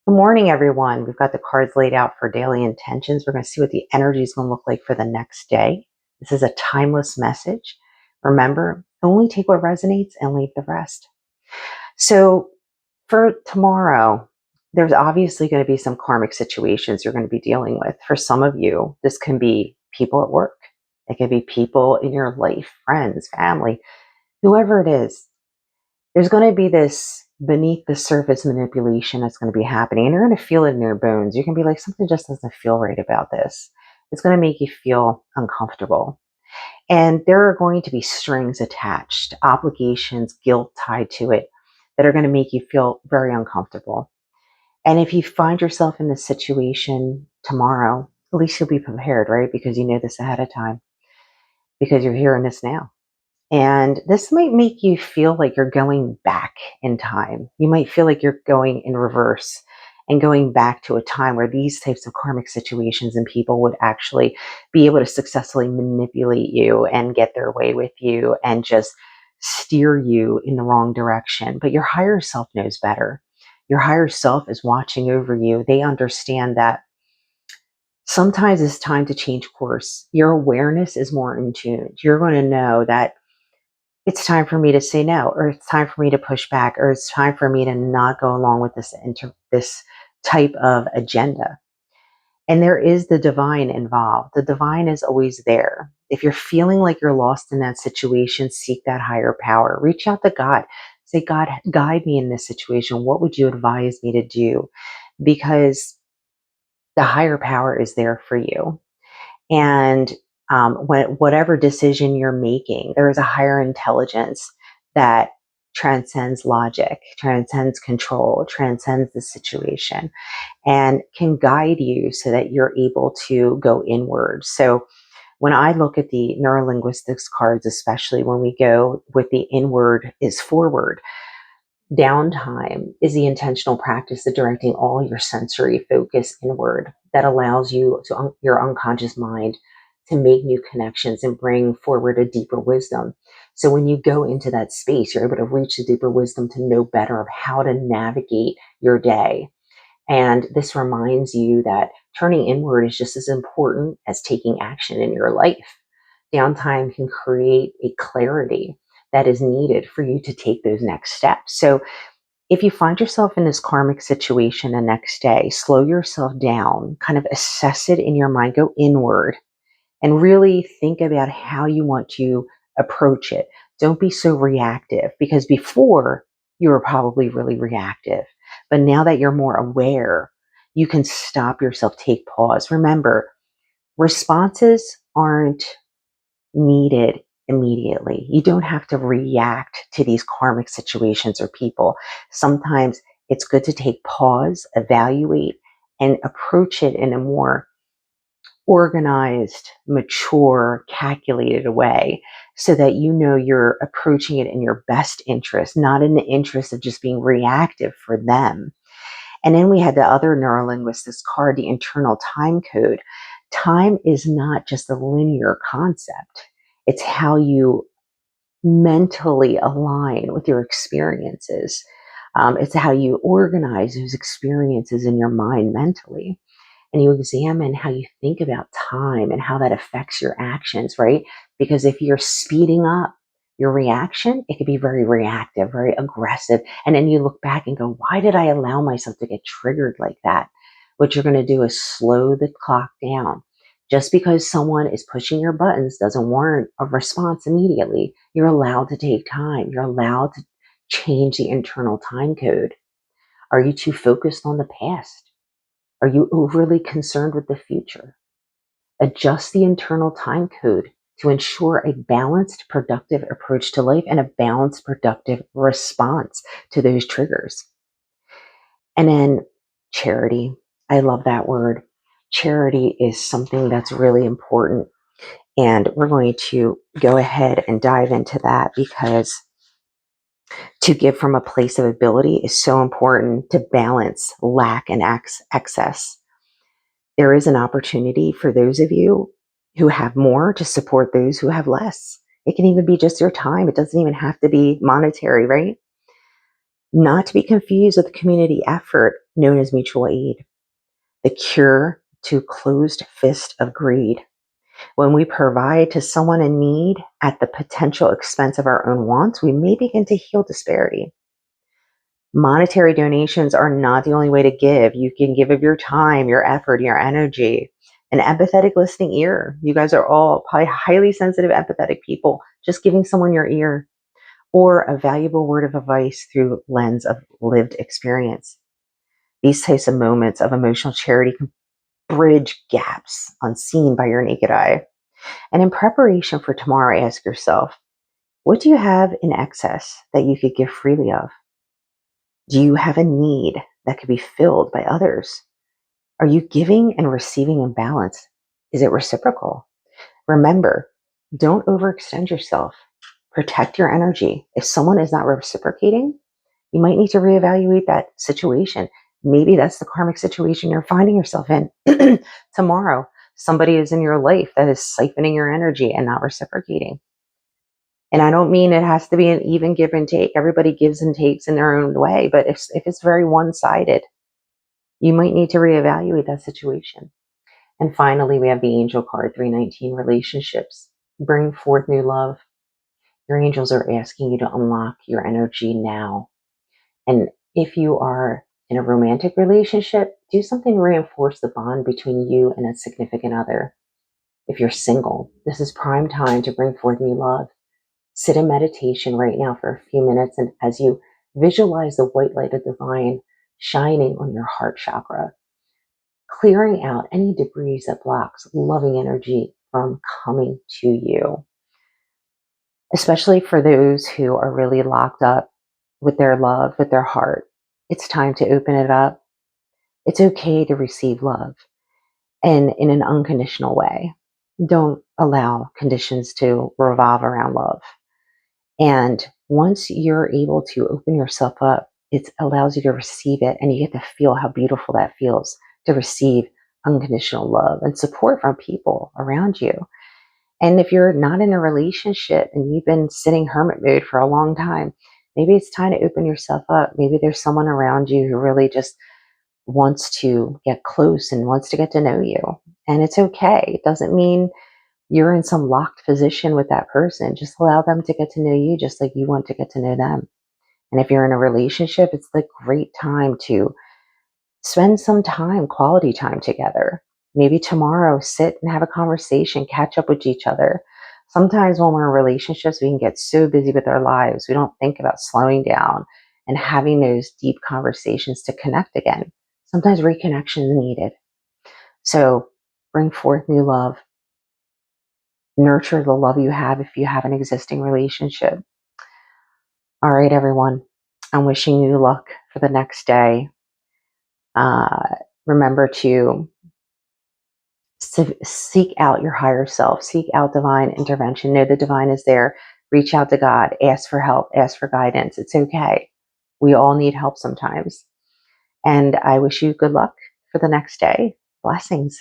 Good morning, everyone. We've got the cards laid out for daily intentions. We're going to see what the energy is going to look like for the next day. This is a timeless message. Remember, only take what resonates and leave the rest. So for tomorrow, there's obviously going to be some karmic situations you're going to be dealing with. For some of you, this can be people at work. It can be people in your life, friends, family, whoever it is. There's going to be this beneath the surface manipulation that's going to be happening, and you're going to feel it in your bones. You can be like, something just doesn't feel right about this. It's going to make you feel uncomfortable. And there are going to be strings attached, obligations, guilt tied to it that are going to make you feel very uncomfortable. And if you find yourself in this situation tomorrow, at least you'll be prepared, right? Because you know this ahead of time, because you're hearing this now. And this might make you feel like you're going back in time. You might feel like you're going in reverse and going back to a time where these types of karmic situations and people would actually be able to successfully manipulate you and get their way with you and just steer you in the wrong direction. But your higher self knows better. Your higher self is watching over you. They understand that sometimes it's time to change course. Your awareness is more in tune. You're going to know that it's time for me to say no, or it's time for me to push back, or it's time for me to not go along with this type of agenda. And there is the divine involved. The divine is always there. If you're feeling like you're lost in that situation, seek that higher power. Reach out to God. Say, God, guide me in this situation. What would you advise me to do? Because the higher power is there for you. And whatever decision you're making, there is a higher intelligence that transcends logic, transcends control, transcends the situation, and can guide you so that you're able to go inward. So when I look at the neurolinguistics cards, especially when we go with the inward is forward, downtime is the intentional practice of directing all your sensory focus inward that allows you to your unconscious mind to make new connections and bring forward a deeper wisdom. So when you go into that space, you're able to reach the deeper wisdom to know better of how to navigate your day. And this reminds you that turning inward is just as important as taking action in your life. Downtime can create a clarity that is needed for you to take those next steps. So if you find yourself in this karmic situation the next day, slow yourself down, kind of assess it in your mind, go inward, and really think about how you want to approach it. Don't be so reactive, because before you were probably really reactive. But now that you're more aware, you can stop yourself, take pause. Remember, responses aren't needed immediately. You don't have to react to these karmic situations or people. Sometimes it's good to take pause, evaluate, and approach it in a more organized, mature, calculated way so that you know you're approaching it in your best interest, not in the interest of just being reactive for them. And then we had the other neurolinguistics card, the internal time code. Time is not just a linear concept. It's how you mentally align with your experiences. It's how you organize those experiences in your mind mentally. And you examine how you think about time and how that affects your actions, right? Because if you're speeding up your reaction, it could be very reactive, very aggressive. And then you look back and go, why did I allow myself to get triggered like that? What you're going to do is slow the clock down. Just because someone is pushing your buttons doesn't warrant a response immediately. You're allowed to take time. You're allowed to change the internal time code. Are you too focused on the past? Are you overly concerned with the future? Adjust the internal time code to ensure a balanced, productive approach to life and a balanced, productive response to those triggers. And then charity. I love that word. Charity is something that's really important. And we're going to go ahead and dive into that, because to give from a place of ability is so important to balance lack and excess. There is an opportunity for those of you who have more to support those who have less. It can even be just your time. It doesn't even have to be monetary, right? not to be confused with community effort known as mutual aid, the cure to closed fist of greed. When we provide to someone in need at the potential expense of our own wants, we may begin to heal disparity. Monetary donations are not the only way to give. You can give of your time, your effort, your energy, an empathetic listening ear. You guys are all probably highly sensitive, empathetic people. Just giving someone your ear, or a valuable word of advice through lens of lived experience. These types of moments of emotional charity can bridge gaps unseen by your naked eye. And in preparation for tomorrow, ask yourself, what do you have in excess that you could give freely of? Do you have a need that could be filled by others? Are you giving and receiving in balance? Is it reciprocal? Remember, don't overextend yourself. Protect your energy. If someone is not reciprocating, you might need to reevaluate that situation. Maybe that's the karmic situation you're finding yourself in. Tomorrow, somebody is in your life that is siphoning your energy and not reciprocating. And I don't mean it has to be an even give and take. Everybody gives and takes in their own way. But if it's very one-sided, you might need to reevaluate that situation. And finally, we have the angel card, 319, relationships. Bring forth new love. Your angels are asking you to unlock your energy now. And if you are in a romantic relationship, do something to reinforce the bond between you and a significant other. If you're single, this is prime time to bring forth new love. Sit in meditation right now for a few minutes, and as you visualize the white light of divine shining on your heart chakra, clearing out any debris that blocks loving energy from coming to you. Especially for those who are really locked up with their love, with their heart, it's time to open it up. It's okay to receive love, and in an unconditional way. Don't allow conditions to revolve around love. And once you're able to open yourself up, it allows you to receive it, and you get to feel how beautiful that feels to receive unconditional love and support from people around you. And if you're not in a relationship and you've been sitting hermit mode for a long time, maybe it's time to open yourself up. Maybe there's someone around you who really just wants to get close and wants to get to know you. And it's okay. It doesn't mean you're in some locked position with that person. Just allow them to get to know you just like you want to get to know them. And if you're in a relationship, it's the great time to spend some time, quality time together. Maybe tomorrow, sit and have a conversation, catch up with each other. Sometimes when we're in relationships, we can get so busy with our lives, we don't think about slowing down and having those deep conversations to connect again. Sometimes reconnection is needed. So bring forth new love. Nurture the love you have if you have an existing relationship. All right, everyone. I'm wishing you luck for the next day. Remember to seek out your higher self, seek out divine intervention. Know the divine is there. Reach out to God, ask for help, ask for guidance. It's okay. We all need help sometimes. And I wish you good luck for the next day. Blessings.